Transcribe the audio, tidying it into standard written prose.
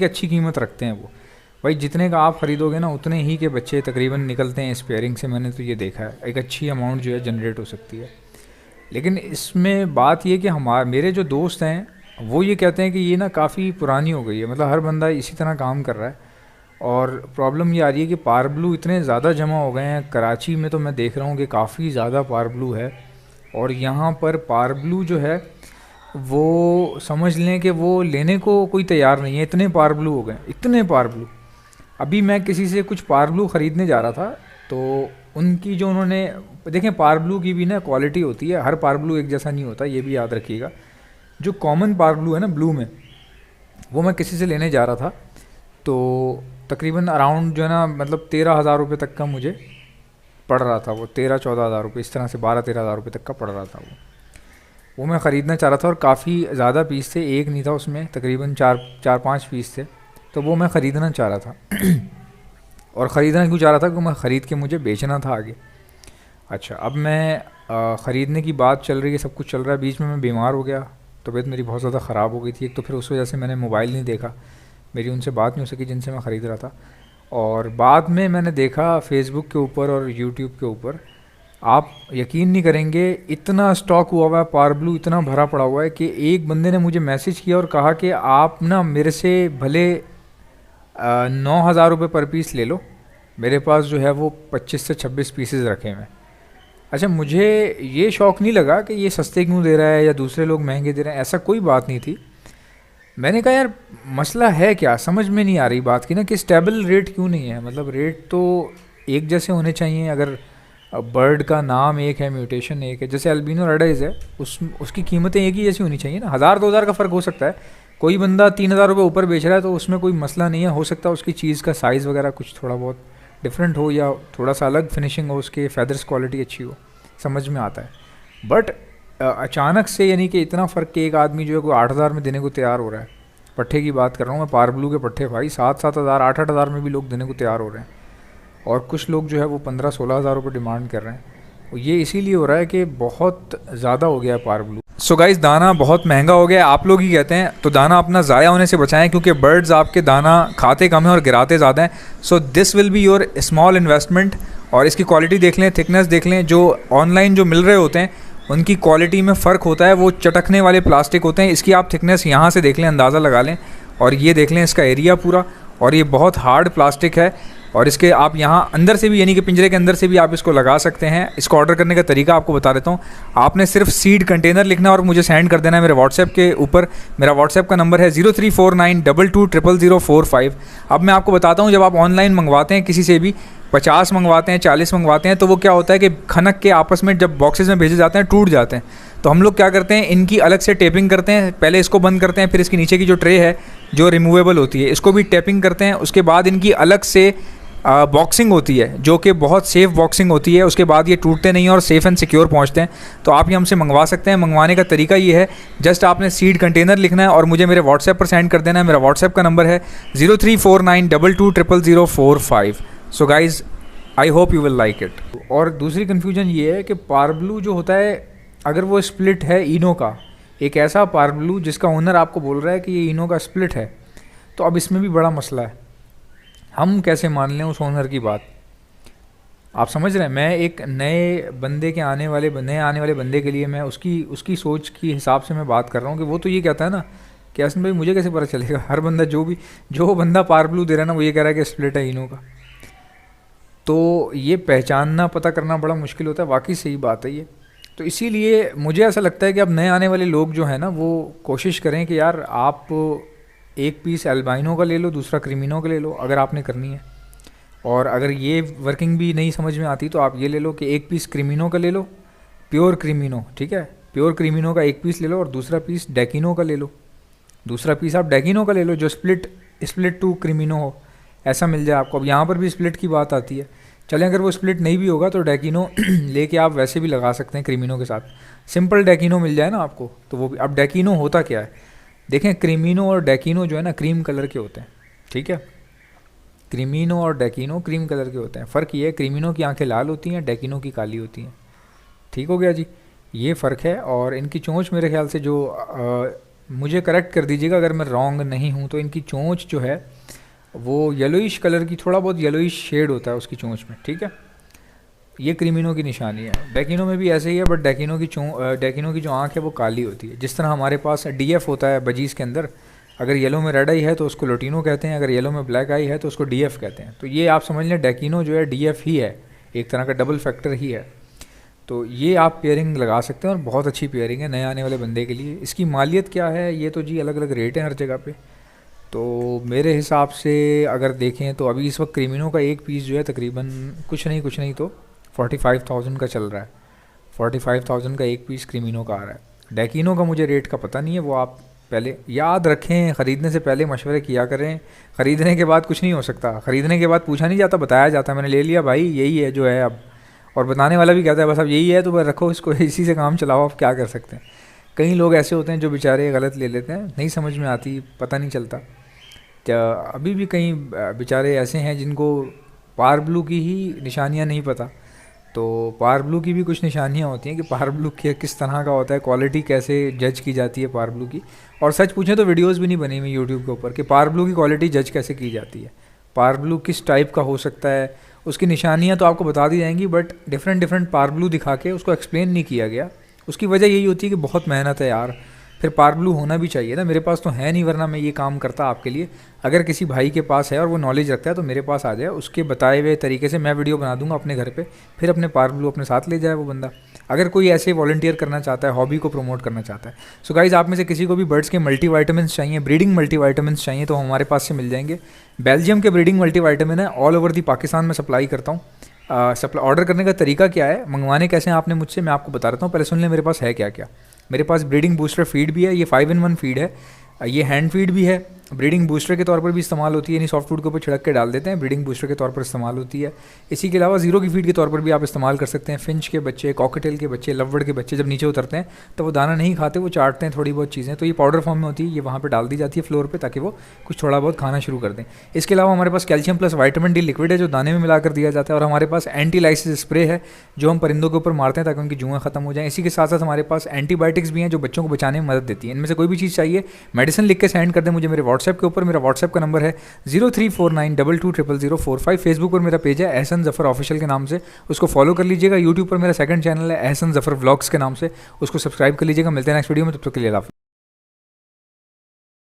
अच्छी कीमत रखते हैं वो। भाई जितने का आप ख़रीदोगे ना उतने ही के बच्चे तकरीबन निकलते हैं इस पेयरिंग से। मैंने तो ये देखा है, एक अच्छी अमाउंट जो है जनरेट हो सकती है। लेकिन इसमें बात ये कि हमारे मेरे जो दोस्त हैं वो ये कहते हैं कि ये ना काफ़ी पुरानी हो गई है, मतलब हर बंदा इसी तरह काम कर रहा है। और प्रॉब्लम ये आ रही है कि पार ब्लू इतने ज़्यादा जमा हो गए हैं कराची में, तो मैं देख रहा हूँ कि काफ़ी ज़्यादा पार ब्लू है। और यहाँ पर पार ब्लू जो है वो समझ लें कि वो लेने को कोई तैयार नहीं है, इतने पार ब्लू हो गए, इतने पार ब्लू। अभी मैं किसी से कुछ पार ब्लू ख़रीदने जा रहा था, तो उनकी जो उन्होंने, देखें पार ब्लू की भी ना क्वालिटी होती है, हर पार ब्लू एक जैसा नहीं होता, ये भी याद रखिएगा। जो कॉमन पार ब्लू है ना ब्लू में, वो मैं किसी से लेने जा रहा था, तो तकरीबन अराउंड जो है ना मतलब 13,000 रुपये तक का मुझे पड़ रहा था वो, 13-14 हज़ार रुपये इस तरह से, 12-13 हज़ार रुपये तक का पड़ रहा था वो मैं ख़रीदना चाह रहा था। और काफ़ी ज़्यादा पीस थे, एक नहीं था उसमें, तकरीबन 4-5 पीस थे। तो वो मैं ख़रीदना चाह रहा था और ख़रीदना क्यों चाह रहा था, क्योंकि मैं ख़रीद के मुझे बेचना था आगे। अच्छा, अब मैं ख़रीदने की बात चल रही है, सब कुछ चल रहा है, बीच में मैं बीमार हो गया, तबीयत मेरी बहुत ज़्यादा ख़राब हो गई थी एक तो, फिर उस वजह से मैंने मोबाइल नहीं देखा, मेरी उनसे बात नहीं हो सकी जिनसे मैं ख़रीद रहा था। और बाद में मैंने देखा फेसबुक के ऊपर और यूट्यूब के ऊपर, आप यकीन नहीं करेंगे इतना स्टॉक हुआ हुआ है पार ब्लू, इतना भरा पड़ा हुआ है कि एक बंदे ने मुझे मैसेज किया और कहा कि आप ना मेरे से भले 9,000 रुपये पर पीस ले लो, मेरे पास जो है वो 25 से 26 पीसेस रखे हुए हैं। अच्छा, मुझे ये शौक़ नहीं लगा कि ये सस्ते क्यों दे रहा है या दूसरे लोग महंगे दे रहे हैं, ऐसा कोई बात नहीं थी। मैंने कहा यार मसला है क्या, समझ में नहीं आ रही बात की ना, कि स्टेबल रेट क्यों नहीं है, मतलब रेट तो एक जैसे होने चाहिए। अगर बर्ड का नाम एक है, म्यूटेशन एक है, जैसे अल्बिनो रेडाइज है, उसकी कीमतें एक ही जैसी होनी चाहिए ना। 1,000-2,000 का फ़र्क हो सकता है, कोई बंदा 3,000 रुपये ऊपर बेच रहा है तो उसमें कोई मसला नहीं है, हो सकता है उसकी चीज़ का साइज़ वगैरह कुछ थोड़ा बहुत डिफरेंट हो या थोड़ा सा अलग फिनिशिंग हो, उसके फेदर्स क्वालिटी अच्छी हो, समझ में आता है। बट अचानक से यानी कि इतना फ़र्क कि एक आदमी जो है कोई 8,000 में देने को तैयार हो रहा है। पट्ठे की बात कर रहा हूँ मैं, पार ब्लू के पट्ठे भाई 7-7 हज़ार 8-8 हज़ार में भी लोग देने को तैयार हो रहे हैं, और कुछ लोग जो है वो 15-16 हज़ार रुपये डिमांड कर रहे हैं। ये इसीलिए हो रहा है कि बहुत ज़्यादा हो गया है पार ब्लू। सो गाइस, दाना बहुत महंगा हो गया है, आप लोग ही कहते हैं, तो दाना अपना ज़ाया होने से बचाएं, क्योंकि बर्ड्स आपके दाना खाते कम है और गिराते ज़्यादा हैं। So this will be your small investment. और इसकी क्वालिटी देख लें, थिकनेस देख लें, जो ऑनलाइन जो मिल रहे होते हैं उनकी क्वालिटी में फ़र्क होता है, वो चटकने वाले प्लास्टिक होते हैं। इसकी आप थिकनेस यहाँ से देख लें, अंदाज़ा लगा लें, और ये देख लें इसका एरिया पूरा, और ये बहुत हार्ड प्लास्टिक है। और इसके आप यहाँ अंदर से भी यानी कि पिंजरे के अंदर से भी आप इसको लगा सकते हैं। इसको ऑर्डर करने का तरीका आपको बता देता हूँ। आपने सिर्फ सीड कंटेनर लिखना और मुझे सेंड कर देना है मेरे व्हाट्सएप के ऊपर। मेरा व्हाट्सएप का नंबर है 034922000045। अब मैं आपको बताता हूँ, जब आप ऑनलाइन मंगवाते हैं किसी से भी, 50 मंगवाते हैं, 40 मंगवाते हैं, तो वो क्या होता है कि खनक के आपस में जब बॉक्सेस में भेजे जाते हैं टूट जाते हैं। तो हम लोग क्या करते हैं, इनकी अलग से टेपिंग करते हैं, पहले इसको बंद करते हैं, फिर इसके नीचे की जो ट्रे है जो रिमूवेबल होती है इसको भी टेपिंग करते हैं। उसके बाद इनकी अलग से बॉक्सिंग होती है जो कि बहुत सेफ़ बॉक्सिंग होती है, उसके बाद ये टूटते नहीं हैं और सेफ़ एंड सिक्योर पहुंचते हैं। तो आप ये हमसे मंगवा सकते हैं। मंगवाने का तरीका ये है, जस्ट आपने सीड कंटेनर लिखना है और मुझे मेरे व्हाट्सएप पर सेंड कर देना है। मेरा व्हाट्सएप का नंबर है 034922000045। So guys, I hope you will like it. और दूसरी कन्फ्यूजन ये है कि पार ब्लू जो होता है, अगर वो स्प्लिट है इनो का, एक ऐसा पार ब्लू जिसका ओनर आपको बोल रहा है कि ये इनो का स्प्लिट है, तो अब इसमें भी बड़ा मसला है। हम कैसे मान लें उस ओनर की बात, आप समझ रहे हैं। मैं एक नए बंदे के आने वाले बंदे के लिए मैं उसकी सोच की हिसाब से मैं बात कर रहा हूँ कि वो तो ये कहता है ना कि हसन भाई मुझे कैसे पता चलेगा, हर बंदा जो बंदा पार ब्लू दे रहा है ना वो ये कह रहा है कि स्प्लिट है इनो का। तो ये पहचानना पता करना बड़ा मुश्किल होता है, वाकई सही बात है ये। तो इसीलिए मुझे ऐसा लगता है कि अब नए आने वाले लोग जो हैं ना वो कोशिश करें कि यार आप एक पीस एल्बाइनो का ले लो, दूसरा क्रीमिनो का ले लो अगर आपने करनी है। और अगर ये वर्किंग भी नहीं समझ में आती तो आप ये ले लो कि एक पीस क्रीमिनो का ले लो, प्योर क्रीमिनो, ठीक है, प्योर क्रीमिनो का एक पीस ले लो और दूसरा पीस डेकिनो का ले लो। दूसरा पीस आप डेकिनो का ले लो जो स्प्लिट टू क्रीमिनो हो, ऐसा मिल जाए आपको। अब यहाँ पर भी स्प्लिट की बात आती है, चलें अगर वो स्प्लिट नहीं भी होगा तो डेकिनो लेके आप वैसे भी लगा सकते हैं क्रीमिनो के साथ, सिंपल डेकिनो मिल जाए ना आपको तो वो भी। अब डेकिनो होता क्या है, देखें, क्रीमिनो और डेकिनो जो है ना क्रीम कलर के होते हैं, ठीक है। क्रीमिनो और डेकिनो क्रीम कलर के होते हैं। फ़र्क ये है, क्रीमिनो की आंखें लाल होती हैं, डेकिनो की काली होती हैं। ठीक हो गया जी, ये फ़र्क है। और इनकी चोंच मेरे ख्याल से जो मुझे करेक्ट कर दीजिएगा अगर मैं रॉन्ग नहीं हूँ, तो इनकी चोंच जो है वो येलोइश कलर की, थोड़ा बहुत येलोइश शेड होता है उसकी चोंच में, ठीक है। ये क्रीमिनो की निशानी है। डेकिनो में भी ऐसे ही है, बट डेकिनो की जो आँख है वो काली होती है। जिस तरह हमारे पास डीएफ होता है बजीज़ के अंदर, अगर येलो में रेड आई है तो उसको लोटिनो कहते हैं, अगर येलो में ब्लैक आई है तो उसको डीएफ कहते हैं। तो ये आप समझ लें डेकिनो जो है डीएफ ही है, एक तरह का डबल फैक्टर ही है। तो ये आप पेयरिंग लगा सकते हैं और बहुत अच्छी पेयरिंग है नए आने वाले बंदे के लिए। इसकी मालियत क्या है, ये तो जी अलग अलग रेट हैं हर जगह पे। तो मेरे हिसाब से अगर देखें तो अभी इस वक्त क्रीमिनो का एक पीस जो है तकरीबन कुछ नहीं तो 45,000 का चल रहा है। 45,000 का एक पीस क्रीमिनो का आ रहा है। डेकिनो का मुझे रेट का पता नहीं है, वो आप पहले याद रखें, ख़रीदने से पहले मशवरे किया करें। ख़रीदने के बाद कुछ नहीं हो सकता, ख़रीदने के बाद पूछा नहीं जाता, बताया जाता है मैंने ले लिया भाई यही है जो है अब, और बताने वाला भी कहता है बस अब यही है तो बस रखो इसको, इसी से काम चलाओ, अब क्या कर सकते हैं। कई लोग ऐसे होते हैं जो बेचारे गलत ले लेते हैं, नहीं समझ में आती, पता नहीं चलता। अभी भी कई बेचारे ऐसे हैं जिनको पार ब्लू की ही निशानियाँ नहीं पता। तो पार ब्लू की भी कुछ निशानियाँ होती हैं कि पार ब्लू किस तरह का होता है, क्वालिटी कैसे जज की जाती है पार ब्लू की। और सच पूछें तो वीडियोस भी नहीं बनी हुई यूट्यूब के ऊपर कि पार ब्लू की क्वालिटी जज कैसे की जाती है, पार ब्लू किस टाइप का हो सकता है, उसकी निशानियाँ तो आपको बता दी जाएंगी, बट डिफरेंट पार ब्लू दिखा के उसको एक्सप्लेन नहीं किया गया। उसकी वजह यही होती है कि बहुत मेहनत है यार, फिर पार ब्लू होना भी चाहिए ना। मेरे पास तो है नहीं, वरना मैं ये काम करता आपके लिए। अगर किसी भाई के पास है और वो नॉलेज रखता है तो मेरे पास आ जाए, उसके बताए हुए तरीके से मैं वीडियो बना दूंगा अपने घर पे, फिर अपने पार ब्लू अपने साथ ले जाए वो बंदा, अगर कोई ऐसे वॉलंटियर करना चाहता है, हॉबी को प्रमोट करना चाहता है। सो गाइज, आप में से किसी को भी बर्ड्स के मल्टीविटामिन्स चाहिए, ब्रीडिंग मल्टीविटामिन्स चाहिए, तो हमारे पास से मिल जाएंगे। बेल्जियम के ब्रीडिंग मल्टीविटामिन है, ऑल ओवर दी पाकिस्तान में सप्लाई करता हूँ। ऑर्डर करने का तरीका क्या है, मंगवाने कैसे हैं आपने मुझसे, मैं आपको बता देता हूँ। पहले सुन लें मेरे पास है क्या क्या। मेरे पास ब्रीडिंग बूस्टर फीड भी है, ये 5-in-1 फीड है, ये हैंड फीड भी है, ब्रीडिंग बूस्टर के तौर पर भी इस्तेमाल होती है, यानी सॉफ्ट फूड के ऊपर छिड़क के डाल देते हैं, ब्रीडिंग बूस्टर के तौर पर इस्तेमाल होती है। इसी के अलावा जीरो की फीड के तौर पर भी आप इस्तेमाल कर सकते हैं। फिंच के बच्चे, कॉकटेल के बच्चे, लवबर्ड के बच्चे जब नीचे उतरते हैं तो वो दाना नहीं खाते, वो चाटते हैं थोड़ी बहुत चीज़ें, तो ये पाउडर फॉर्म में होती है, ये वहाँ पर डाल दी जाती है फ्लोर पर, ताकि वो कुछ थोड़ा बहुत खाना शुरू कर दें। इसके अलावा हमारे पास calcium plus vitamin D liquid है जो दाने में मिलाकर दिया जाता है, और हमारे पास एंटी लाइसिस स्प्रे है जो हम परिंदों के ऊपर मारते हैं ताकि उनकी जुएँ खत्म हो जाएं। इसी के साथ साथ हमारे पास एंटीबायोटिक्स भी हैं जो बच्चों को बचाने में मदद देती है। इनमें से कोई भी चीज़ चाहिए, मेडिसिन लिख के सेंड कर दें मुझे मेरे व्हाट्सएप के ऊपर। मेरा व्हाट्सएप का नंबर है 034922000045। फेसबुक पर मेरा पेज है एहसन ज़फ़र ऑफिशियल के नाम से, उसको फॉलो कर लीजिएगा। यूट्यूब पर मेरा सेकंड चैनल है एहसन ज़फ़र व्लॉग्स के नाम से, उसको सब्सक्राइब कर लीजिएगा। मिलते हैं नेक्स्ट वीडियो में, तब तक के लिए अल्लाह हाफ़िज़।